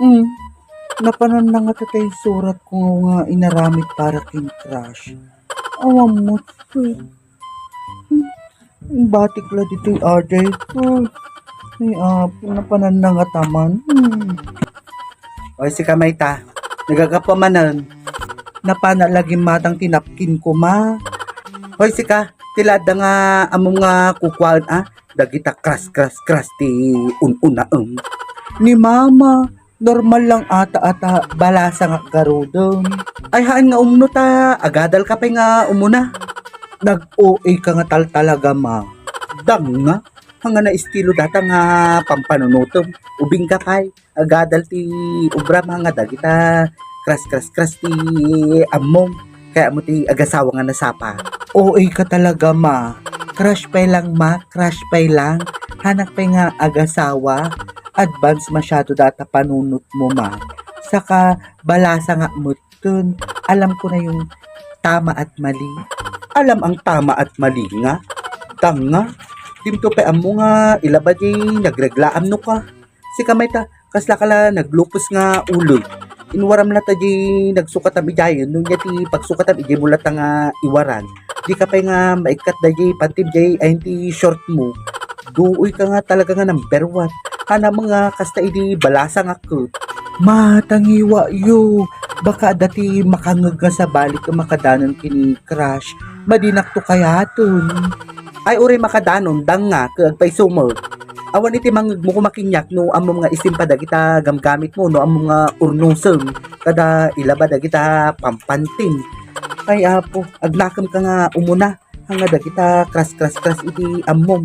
Hmm, napanan na nga tatay surat ko nga inaramid para king crush. Awam mo to. Yung batik la dito yung order ko. Ay, napanan na nga taman. O si kamay ta, nagagapamanan. Napana lagi matang tinapkin ko ma. Hoy sika, tilada nga among nga kukwaan dagita kras ti ununa Ni mama, normal lang ata balasa nga garudon. Ay haan nga umno ta, agadal ka pa nga umuna. Nag-OA ka nga talaga ma. Dang nga, hanga na estilo data nga pampanunutom. Ubing ka kay, agadal ti ubram nga dagita kras ti amom. Kaya mo ti agasawa nga nasapa. OA ka talaga ma. Crush pa lang ma, crush pa lang. Hanak pa nga agasawa. Advance masyado data panunot mo ma. Saka balasa nga mutun. Alam ko na yung tama at mali. Alam ang tama at mali nga. Dang nga. Dimto pa amo nga ilaba di nagreglaam no ka. Si kamay ta kasla kala naglupos nga ulo. Inwaram lata di nagsukat am idayon nung yati pagsukat am ijay mulat nga iwaran. Di ka pa nga maikat da di pantib di ay ti short mo. Duoy ka nga talaga nga number 1. Hana mga kasta idi balasa nga ko. Matangiwa yo. Baka dati makangag nga sa balik ka makadanon kini crush. Madinak to kayaton. Ay uri makadanon dang nga kag pay sumog. Awan iti mangag mo kumakinyak no among nga isim pa dagita gamgamit mo no among nga urnusem kada ilaba dagita pampantin. Ay apo agnakam ka nga umuna hanga dagita kras iti amom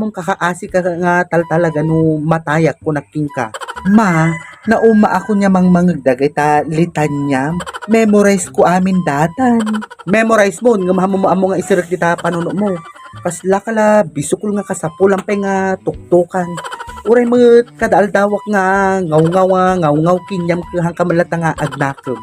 kakaasi ka nga talaga no matayak ko naking ka. Ma, nauma ako niya mangmangag dagita litanyam. Memorize ko amin datan. Memorize mo nga mahamo mo amo nga isirik kita panuno mo. Kasla kala bisukol nga kasapulang pa nga tuktukan. Uray mo kadaldawak nga ngaw kinyam kahang kamalata nga agnakom.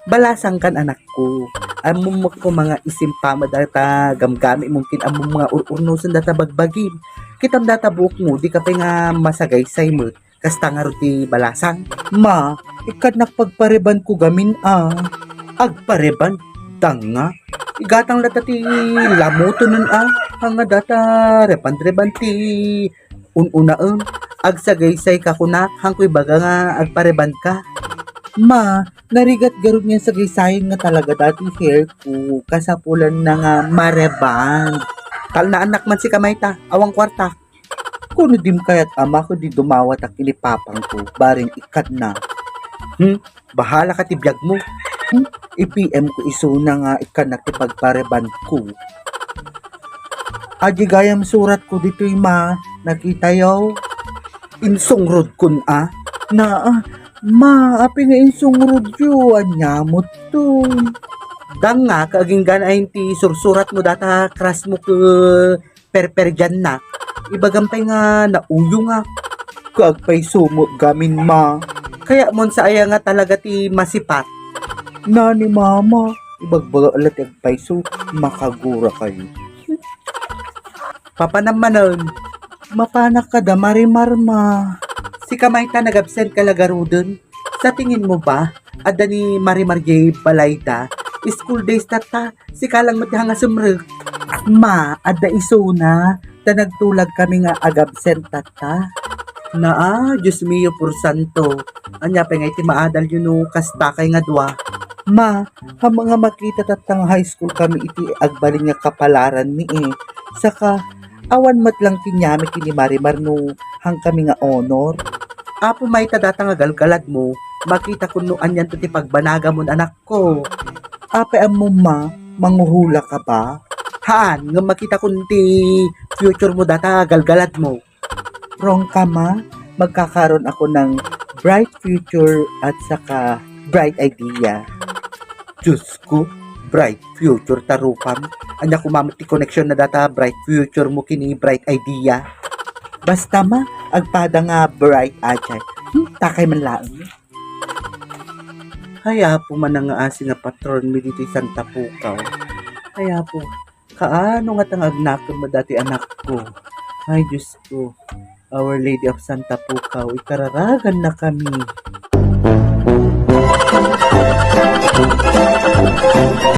Balasang kan anak ko. Amom mo ko mga isimpa data gamgami mungkin amom mga urnusan data bagbagim. Kitam data buok mo di ka pa nga masagay say mo. Kasta nga ruti balasang. Ma, ikad nakpagpareban ko gamin Agpareban? Tanga. Igatang data ti lamuto nun hanga data repan ti ununa agsagaysay ka kunak hangkoy baga nga agpareban ka. Ma, narigat garod niya sa gaysayin nga talaga dati hair ko kasapulan na nga marebang. Tal na anak man si kamay ta, awang kwarta. Kuno dim kaya't ama ko di dumawat ak inipapang ko baring ikat na. Bahala ka ti biyag mo. I-PM ko iso na nga ikanak ti pagpareban ko. Adi gayam surat ko dito ma, nakita yaw. Insungrod kun ma, api nga insungrod yo, anyamot to. Dang nga, kaaging ganayin ti sursurat mo data kras mo ke perper dyan na. Ibagampay nga nauyo nga. Kaagpay sumot gamin ma. Kaya mon sa aya nga talaga ti masipat. Nani mama, ibagbaga alat agpay so makagura kayo. Papanamanon, mapanak ka da marimarma. Si Kamayta nag-absent ka lagarudon. Sa tingin mo ba, ada ni Marimar J. Balayta, school days tata, si kalang matihanga sumrek. Ma, ada iso na, ta nagtulag kami nga ag-absent tata. Diyos mio por santo. Anya pa nga iti maadal yun no, kastakay nga dwa. Ma, ha mga makita tatang high school kami iti agbalin nga kapalaran mi Saka, awan mat lang kinyami kini Marimar no hang kami nga honor. Apo may tadata nga galgalad mo, makita ko no anyan to ti pagbanaga mo anak ko. Ape mo ma, manguhula ka ba? Haan, nga makita ko ti future mo data galgalad mo. Wrong ka ma, magkakaroon ako ng bright future at saka bright idea. Diyos ko, bright future tarupam. Anya kumamit ti connection na data bright future mo kini bright idea. Basta ma, agpada nga bright ajay. Takay man laang. Kaya po man nga asi nga patron mi dito Santa Pukaw. Kaya po, kaano nga tangag nakon mo dati anak ko. Ay Diyos ko, Our Lady of Santa Pukaw, ikararagan na kami.